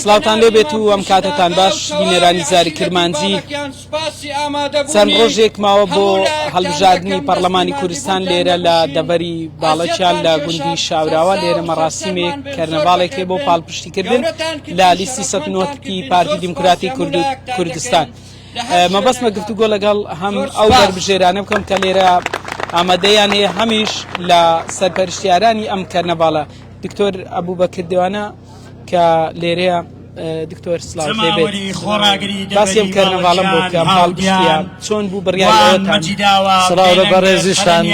سڵاوتان لێبێت و ئەم کاتتان باش بینێرانی زاری کرمانجی چەند ڕۆژێک ماوە بۆ هەڵبژاردننی پەرلەمانی کوردستان لێرە لە دەڤەری باڵەکیان لە گوندی شاوراوە لێرە مەڕاستیمێک کەرنەڤاڵێکی بۆ پاڵپشتیکردن لە لیستی ١٩ پارتی دیموکراتی کوردستان. مەبەستمە گفتوگۆ لەگەڵ هەم ئەو دەربژێرانە بکەم کە لێرە ئامادەیان هەیە هەمیش لە سەرپەرشتیارانی ئەم کەرنەڤاڵە دکتۆر ئەبوبەکر دێوانە کە لێرەیە. دکتۆر سلااو دەبێت باسیم کەرنەڤاڵم بۆ کە پاڵپشتیە چۆن بوو بڕیارەوەتان؟ سڵاو لە بەڕێزیشتان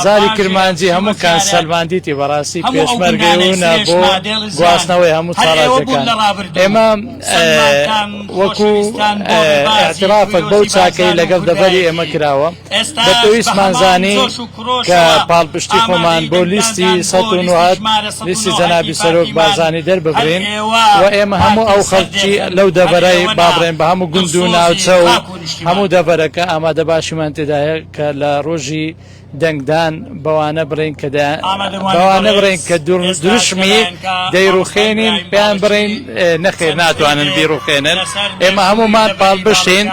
زاری کرمانجی هەموو کان سەلماندیتی بەڕاستی پێشمەرگەیونە بۆ گواستنەوەی هەموو چاڵاجەکان. ئێمە وەکو اعترافك بەو چاکەی لەگەڵ دەڤەری ئێمە کراوە بە پێویستمانزانی کە پاڵپشتی خۆمان بۆ لیستی ١٩ لیستی جەنابی سەرۆک بارزانی دەرببرین و ئێمە هەموو ئەو خەڵکی لەو دەڤەرەی بابڕێن بە هەموو گوند و ناوچە و هەموو دەڤەرەکە ئامادە باشیمان تێدایە کە لە ڕۆژی دەنگدان بەوانە بڕین کە بەوانە بڕین کە دروشمی دەیڕوخێنین پێیان بڕین نەخێر ناتوانن بیڕوخێنن. ئێمە هەمومان پاڵپشتین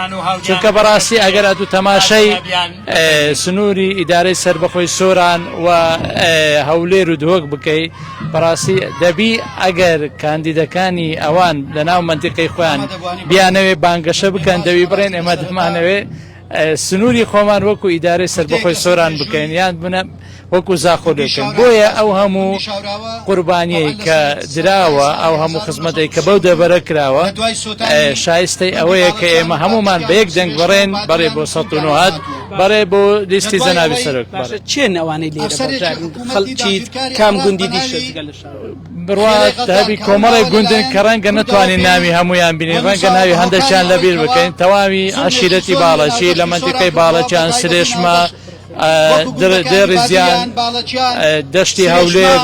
چونکە بەڕاستی ئەگەر ئەتو تەماشای سنووری ئیدارەی سەربەخۆی سۆران و هەولێر و دۆک بکەی بەڕاستی دەبی ئەگەر کاندیدەکانی ئەوان لە ناو منتیقەی خۆیان بیانەوێ بانگەشە بکەن دەوی بڕێن ئێمە دەمانەوێ سنووری خۆمان وەکو ئیدارەی سەربەخۆی سۆران بکەین یان بنە وەکو زاخۆ دەکەن. بۆیە ئەو هەموو قوربانیەی کە دراوە ئەو هەموو خزمەتەی کە بەو دەڤەرە کراوە شایستەی ئەوەیە کە ئێمە هەمومان بە یەک دەنگ بڕێن بەڕێ بۆ ١٩ بەڕێ بۆ لیستی جەنابی سەرۆک. چێن ئەوانەی لێرە خەڵکی کام گوندی دیشە بڕات هەبی کۆمەڵی گوندن کە ڕەنگە نتوانین ناوی هەمویان بینین ڕەنگە ناوی هەندێکیان لەبیر بکەین. تەواوی عەشیرەتی باڵەکی لە منتیقەی باڵەکیان سرێشمە دێڕزیان دەشتی هەولێر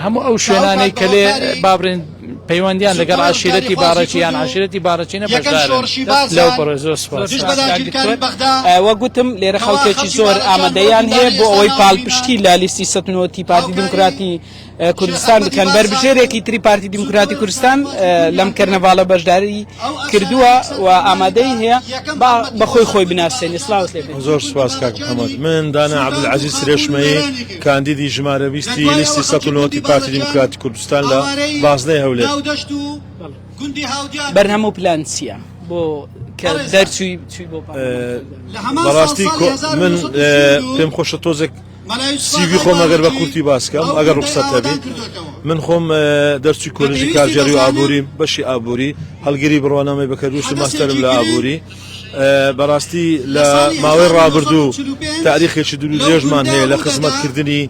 هەموو ئەو شوێنانەی کە لێ بابرین پەیوەندیان لەگەڵ عەشیرەتی باڕەکی یان عەشیرەتی باڕەکی نەبەشدارن لەو پڕۆژە. زۆر سوپاس. وە گوتم لێرە خەڵکێکی زۆر ئامادەیان هەیە بۆ ئەوەی پاڵپشتی لە لیستی ١٩ پارتی دیموکراتی کوردستان بکەن. بربژێرێکی تری پارتی دیموکراتی کوردستان لەم کەرنەڤاڵە بەشداری کردووە و ئامادەی هەیە بەخۆی خۆی بناسێنی. سڵاوت لێبێت. زۆر سوپاس کاک محەممەد. من دانا عەبدولعەزیز سرێشمەیی کاندیدی ژمارە 20 لیستی ١٩ پارتی دیموکراتی کوردستان لە بازنەی هەولێر. بەرنامە و پلان چییە بۆ کە دەرچووی بۆ بەڕاستی من پێم خۆشە تۆزێک سیوی خۆم ئەگەر بە کورتی باسکەم ئەگەر ڕوخسەت هەبی من خۆم دەرچووی کۆلێژی کارژێری و ئابووری بەشی ئابووری هەڵگیری بڕوانامەی بەکەرووس و ماستەرم لە ئابووری. بەڕاستی لە ماوەی ڕابردوو تاریخێکی دوور و درێژمان هەیە لە خزمەتکردنی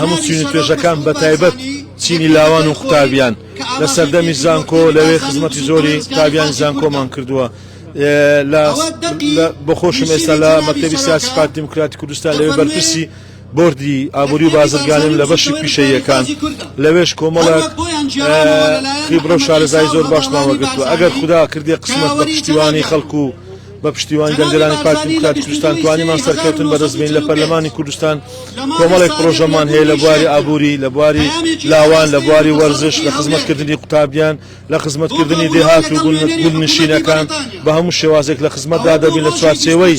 هەموو چینی توێژەکان بە تایبەت چینی لاوان و قوتابیان لە سەردەمی زانکۆ لەوێ خزمەتی زۆری قوتابیان زانکۆمان کردووە. بەخۆشم ئێستا لە مەکتەبی سیاسی پارتی دیموکراتی کوردستان لەوێ بەرپرسی بۆردی ئابووری و بازرگانیم لە بەشی پیشەییەکان لەوێش کۆمەڵک خیبرە و شارەزای زۆر باشمان وەرگرتووە. ئەگەر خوددا کردی قسمەت بە پشتیوانی خەڵکو و بە پشتیوانی دەنگەرانی پارتی دیموکراتی کوردستان توانیمان سەرکەوتن بەدەستبین لە پەرلەمانی کوردستان. کۆمەڵێک پرۆژەمان هەیە لە بواری ئابووری لە بواری لاوان لە بواری وەرزش لە خزمەتکردنی قوتابیان لە خزمەتکردنی دێهات و گوندنشینەکان بە هەموو شێوازێک لە خزمەتدا دەبین لە چوارچێوەی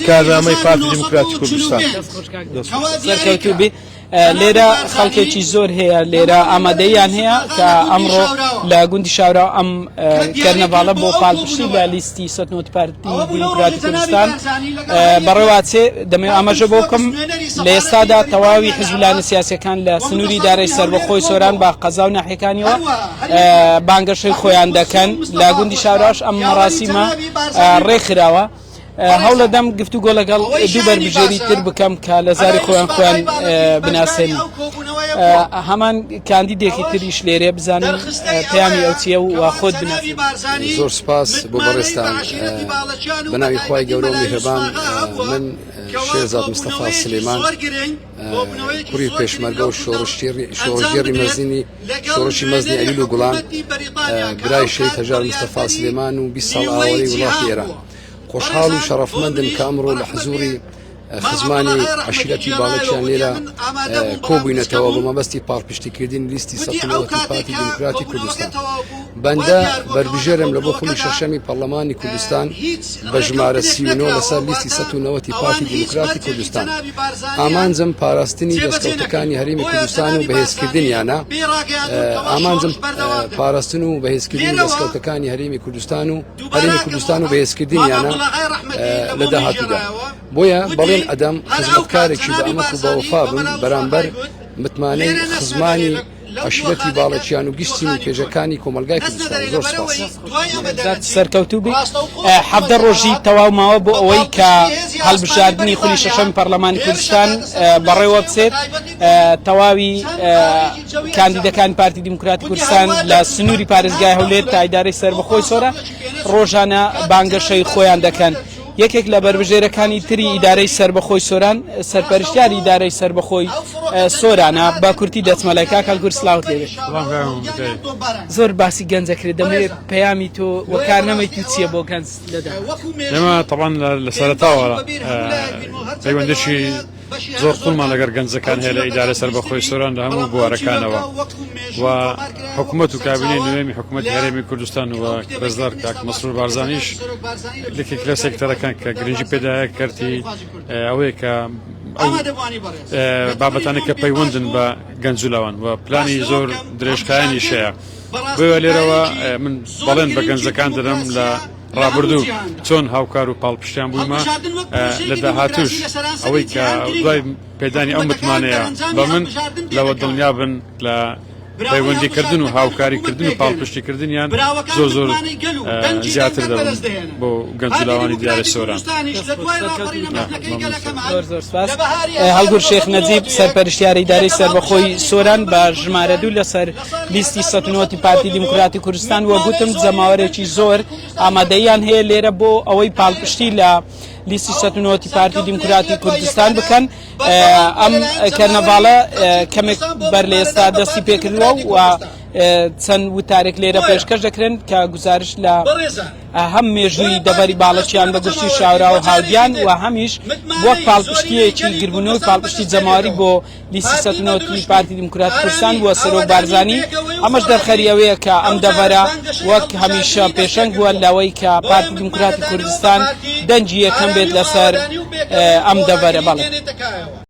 کارنامەی پارتی دیموکراتی کوردستان. لێرە خەڵکێکی زۆر هەیە لێرە ئامادەیان هەیە کە ئەمڕۆ لە گوندی شاورا ئەم کەرنەڤاڵە بۆ پاڵپشتی لە لیستی ١٩ پارتی دیموکراتی کوردستان بەڕێواتێ دەمەوێت ئاماژە بۆ بکەم لە ئێستادا تەواوی حیزبولانە سیاسیەکان لە سنووری ئیدارەی سەربەخۆی سۆران با قەزا و ناحیەکانیەوە بانگەشەی خۆیان دەکەن. لە گوندی شاوراش ئەم مەراسیمە ڕێکخراوە. هەوڵە دەم گفتوگۆ لەگەڵ دوو بەربژێری تر بکەم کە لە زاری خۆیان بناسێنی. هەمان کاندیدێکی تریش لێرێ بزانن پەیامی ئەو چییە و خۆت بناسێن. زۆر سپاس بۆ بەڕێستان بەناوی خوای گەورە و میهرەبان. من شێرزاد مستەفا سلێمان کوڕی پێشمەرگە و شۆڕژگێڕی مەزنی شۆڕشی مەزنی ئەلیل و گوڵان برای شەید هەژار مستەفا سلێمان و 20 ساڵ ئاوەی وڵاتی ئێران خۆشحاڵ و شەڕەفمەندم کە ئەمڕۆ لە حزوری خزمانی عشیرەتی باڵێکیان لێرە کۆبووینەتەوە بە مەبەستی پاڵپشتیکردنی لیستی ١٩ پارتی دیموکراتی کوردستان بەندە بەربژێرم لە بۆ خولی شەشەمی پەرلەمانی کوردستان بە ژمارە 39 لەسەر لیستی ١٩ پارتی دیموکراتی کوردستان ئامانجم پاراستنی دەستکەوتەکانی هەرێمی کوردستان و بەهێزکردنیانە ئامانجم پاراستن و بەهێزکردنی دەستکەوتەکانی هەرێمی کوردستان و بەهێزکردنیانە لە داهاتوودا بۆیە بەڵێن ئەدەم خزمەتکارێکی بە ئەمەک و بەوەفا بن بەرامبەر متمانەی خزمانی عشیرەتی باڵەکیان و گشتی و پێشەکانی کۆمەلگای کوردستان زۆر سپاس سەرکەوتوو بی 17 ڕۆژی تەواو ماوە بۆ ئەوەی کە هەڵبژاردننی خولی شەشەمی پەرلەمانی کوردستان بەڕێوە بچێت تەواوی کاندیدەکانی پارتی دیموکراتی کوردستان لە سنووری پارێزگای هەولێر تا ئیدارەی سەربەخۆی سۆرە ڕۆژانە بانگەشەی خۆیان دەکەن یەکێک لە بربژێرەکانی تری ئیدارەی سەربەخۆی سۆران سەرپەرشتیاری ئیدارەی سەربەخۆی سۆرانە بە کورتی دەچمەلایکا کەلگور سلااوت لێبێت زۆر باسی گەنجەکرێت دەمەوێت پەیامی تۆ وەکار نەمەی تو چییە بۆ گەنج لەدا ئێمە طبعا لە سەرەتاوە پەیوەندیشی زۆر قوڵمان لەگەر گەنجەکان هەیە لە ئیدارە سەربەخۆی سۆران لە هەموو بوارەکانەوە و حکوومەت و کابینەی نوێمی حکوومەتی هەرێمی کوردستان و ڕێزدار کاک مەسرور بارزانیش لەکێک لە سێکتەرەکان کە گرنگی پێدایە کردی ئەوەیە کە بابەتانێک کە پەیوەندن بە گەنجولاوان و پلانی زۆر درێژخایانی شەیە بۆیە لێرەوە من بەڵێن بە گەنجەکان دەدەم لە ڕابردوو چۆن هاوکار و پاڵپشتیان بوومە لە داهاتوش ئەوەی کە دوای پێدانی ئەو متمانەیە بە من لەوە دڵنیا بن لە پەیوەندیکردن و هاوکاریکردن و پاڵپشتیکردنیان زۆر زۆر زیاتر دەبن بۆ گەنجولاوانی دیارە سۆران هەڵگور شێخ نەجیب سەرپەرشتیاری ئیدارەی سەربەخۆی سۆران بە ژمارە 2 لەسەر لیستی ١٩ پارتی دیموکراتی کوردستان وە گوتم جەماوەرێکی زۆر ئامادەیان هەیە لێرە بۆ ئەوەی پاڵپشتی لە لیستی ١٩ پارتی دیموکراتی کوردستان بکەن ئەم کەرنەڤاڵە کەمێک بەر لە ئێستا دەستی پێکردووە و چەند وتارێک لێرە پێشکەش دەکرێن کە گزارش لە هەم مێژووی دەبەری باڵەکیان بە گشتی شاورا و هاودیان و هەمیش وەک پاڵپشتیەکی گربوونەوەی پاڵپشتی جەماوەری بۆ لیستی ١٩ پارتی دیموکراتی کوردستان وە سەرۆک بارزانی ئەمەش دەرخەری ئەوەیە کە ئەم دەڤەرە وەک هەمیشە پێشەنگ بووە لەوەی کە پارتی دیموکراتی کوردستان دەنجی یەکەم بێت لەسەر ئەم دەڤەرە بەڵێ